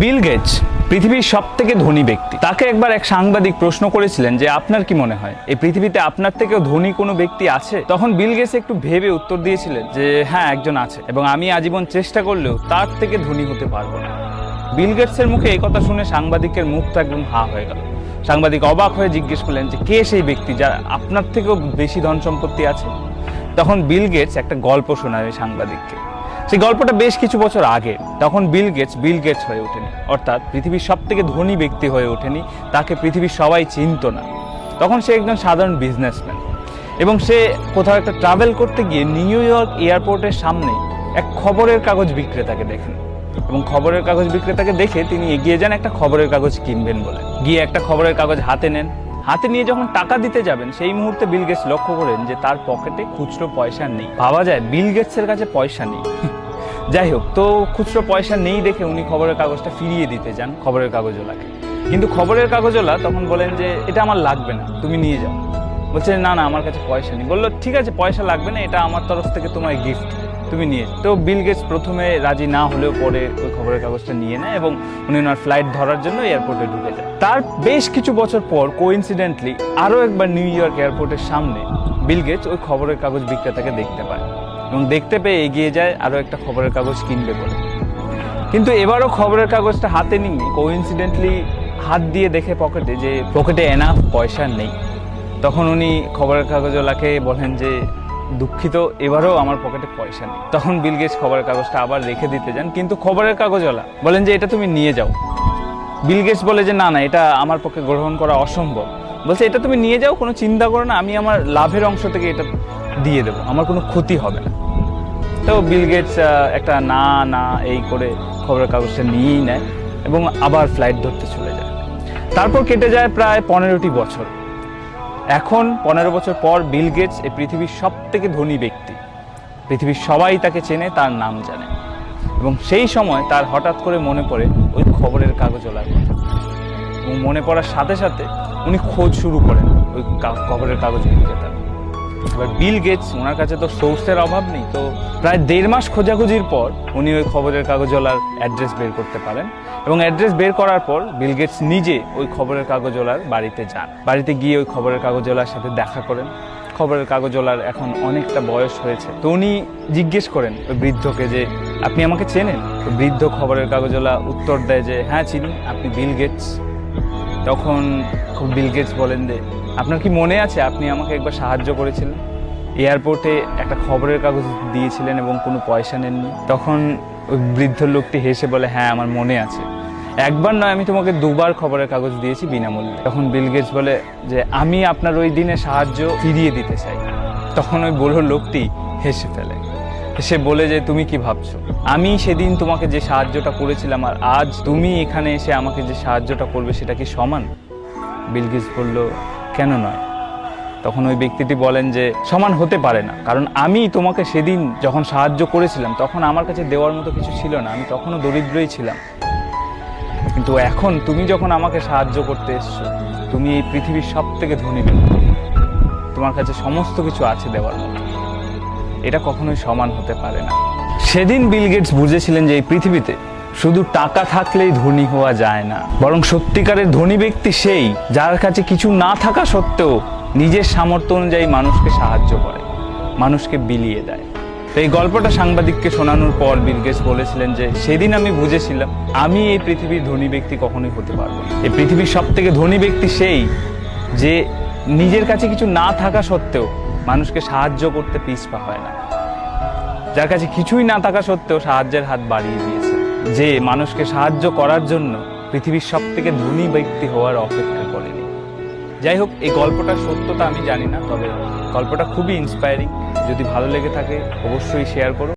Bill Gates পৃথিবীর সবথেকে ধনী ব্যক্তি। তাকে একবার এক সাংবাদিক প্রশ্ন করেছিলেন যে আপনার কি মনে হয় এই পৃথিবীতে আপনার থেকেও ধনী কোনো ব্যক্তি আছে? তখন বিল গেটস একটু ভেবে উত্তর দিয়েছিলেন যে হ্যাঁ, একজন আছে, এবং আমি আজীবন চেষ্টা করলেও তার থেকে ধনী হতে পারবো না। বিল গেটসের মুখে এই কথা শুনে সাংবাদিকের মুখটা একদম হা হয়ে গেল। সাংবাদিক অবাক হয়ে জিজ্ঞেস করলেন যে কে সেই ব্যক্তি যার আপনার থেকেও বেশি ধন সম্পত্তি আছে? তখন বিল গেটস একটা গল্প শোনায় সাংবাদিককে। সেই গল্পটা বেশ কিছু বছর আগে। তখন বিল গেটস হয়ে ওঠেনি, অর্থাৎ পৃথিবীর সব থেকে ধনী ব্যক্তি হয়ে ওঠেনি, তাকে পৃথিবীর সবাই চিনত না। তখন সে একজন সাধারণ বিজনেসম্যান, এবং সে কোথাও একটা ট্রাভেল করতে গিয়ে নিউ ইয়র্ক এয়ারপোর্টের সামনে এক খবরের কাগজ বিক্রেতাকে দেখেন, এবং খবরের কাগজ বিক্রেতাকে দেখে তিনি এগিয়ে যান একটা খবরের কাগজ কিনবেন বলে। গিয়ে একটা খবরের কাগজ হাতে নেন। হাতে নিয়ে যখন টাকা দিতে যাবেন, সেই মুহূর্তে বিল গেটস লক্ষ্য করেন যে তার পকেটে খুচরো পয়সা নেই। ভাবা যায় বিল গেটসের কাছে পয়সা নেই। যাই হোক, তো খুচরো পয়সা নেই দেখে উনি খবরের কাগজটা ফিরিয়ে দিতে যান খবরের কাগজওয়ালাকে। কিন্তু খবরের কাগজওয়ালা তখন বলেন যে এটা আমার লাগবে না, তুমি নিয়ে যাও। বলছে না না, আমার কাছে পয়সা নেই। বললো ঠিক আছে, পয়সা লাগবে না, এটা আমার তরফ থেকে তোমার গিফট, তুমি নিয়ে। তো বিল গেটস প্রথমে রাজি না হলেও পরে ওই খবরের কাগজটা নিয়ে নেয়, এবং উনি ওনার ফ্লাইট ধরার জন্য এয়ারপোর্টে ঢুকে যায়। তার বেশ কিছু বছর পর কোইন্সিডেন্টলি আরও একবার নিউ ইয়র্ক এয়ারপোর্টের সামনে বিল গেটস ওই খবরের কাগজ বিক্রেতাকে দেখতে পায়, এবং দেখতে পেয়ে এগিয়ে যায় আরও একটা খবরের কাগজ কিনবে বলে। কিন্তু এবারও খবরের কাগজটা হাতে নিয়ে কোইন্সিডেন্টলি হাত দিয়ে দেখে পকেটে এনাফ পয়সা নেই। তখন উনি খবরের কাগজওয়ালাকে বলেন যে দুঃখিত, এবারও আমার পকেটে পয়সা নেই। তখন বিল গেটস খবরের কাগজটা আবার রেখে দিতে যান, কিন্তু খবরের কাগজওয়ালা বলেন যে এটা তুমি নিয়ে যাও। বিল গেটস বলে যে না না, এটা আমার পক্ষে গ্রহণ করা অসম্ভব। বলছে এটা তুমি নিয়ে যাও, কোনো চিন্তা করো না, আমি আমার লাভের অংশ থেকে এটা দিয়ে দেবো, আমার কোনো ক্ষতি হবে না। তো বিল গেটস একটা না না এই করে খবরের কাগজটা নিয়েই নেয়, এবং আবার ফ্লাইট ধরতে চলে যায়। তারপর কেটে যায় প্রায় 15টি বছর। এখন 15 বছর পর বিল গেটস এই পৃথিবীর সব থেকে ধনী ব্যক্তি। পৃথিবীর সবাই তাকে চেনে, তার নাম জানে। এবং সেই সময় তার হঠাৎ করে মনে পড়ে ওই খবরের কাগজওয়ালার কথা, এবং মনে পড়ার সাথে সাথে উনি খোঁজ শুরু করেন ওই খবরের কাগজ বিক্রেতার। এবার বিল গেটস, ওনার কাছে তো সোর্সের অভাব নেই, তো প্রায় 1.5 মাস খোঁজাখুঁজির পর উনি ওই খবরের কাগজওয়ালার অ্যাড্রেস বের করতে পারেন। এবং অ্যাড্রেস বের করার পর বিল গেটস নিজে ওই খবরের কাগজওয়ালার বাড়িতে যান। বাড়িতে গিয়ে ওই খবরের কাগজওয়ালার সাথে দেখা করেন। খবরের কাগজওয়ালার এখন অনেকটা বয়স হয়েছে, তো উনি জিজ্ঞেস করেন ওই বৃদ্ধকে যে আপনি আমাকে চেনেন? তো বৃদ্ধ খবরের কাগজওয়ালা উত্তর দেয় যে হ্যাঁ চিনি, আপনি বিল গেটস। তখন বিল গেটস বলেন যে আপনার কি মনে আছে আপনি আমাকে একবার সাহায্য করেছিলেন, এয়ারপোর্টে একটা খবরের কাগজ দিয়েছিলেন এবং কোনো পয়সা নেননি? তখন ওই বৃদ্ধ লোকটি হেসে বলে হ্যাঁ আমার মনে আছে, একবার নয়, আমি তোমাকে 2বার খবরের কাগজ দিয়েছি বিনামূল্যে। তখন বিল গেটস বলে যে আমি আপনার ওই দিনে সাহায্য ফিরিয়ে দিতে চাই। তখন ওই বুড়ো লোকটি হেসে ফেলে, সে বলে যে তুমি কি ভাবছো, আমি সেদিন তোমাকে যে সাহায্যটা করেছিলাম আর আজ তুমি এখানে এসে আমাকে যে সাহায্যটা করবে সেটা কি সমান? বিল গেটস বলল কেন নয়? তখন ওই ব্যক্তিটি বলেন যে সমান হতে পারে না, কারণ আমি তোমাকে সেদিন যখন সাহায্য করেছিলাম তখন আমার কাছে দেওয়ার মতো কিছু ছিল না, আমি তখনও দরিদ্রই ছিলাম। কিন্তু এখন তুমি যখন আমাকে সাহায্য করতে এসছো, তুমি এই পৃথিবীর সব থেকে ধনী ব্যক্তি, তোমার কাছে সমস্ত কিছু আছে দেওয়ার মতো, এটা কখনোই সমান হতে পারে না। সেদিন বিল গেটস বুঝেছিলেন যে এই পৃথিবীতে শুধু টাকা থাকলেই ধনী হওয়া যায় না, বরং সত্যিকারের ধনী ব্যক্তি সেই যার কাছে কিছু না থাকা সত্ত্বেও নিজের সামর্থ্য অনুযায়ী মানুষকে সাহায্য করে, মানুষকে বিলিয়ে দেয়। তো এই গল্পটা সাংবাদিককে শোনানোর পর বিল গেটস বলেছিলেন যে সেদিন আমি বুঝেছিলাম আমি এই পৃথিবীর ধনী ব্যক্তি কখনোই হতে পারবো না। এই পৃথিবীর সব থেকে ধনী ব্যক্তি সেই যে নিজের কাছে কিছু না থাকা সত্ত্বেও মানুষকে সাহায্য করতে পিছপা হয় না, যার কাছে কিছুই না থাকা সত্ত্বেও সাহায্যের হাত বাড়িয়ে দিয়েছে, যে মানুষকে সাহায্য করার জন্য পৃথিবীর সব থেকে ধনী ব্যক্তি হওয়ার অপেক্ষা করেনি। যাই হোক, এই গল্পটার সত্যতা আমি জানি না, তবে গল্পটা খুবই ইন্সপায়ারিং। যদি ভালো লেগে থাকে অবশ্যই শেয়ার করো।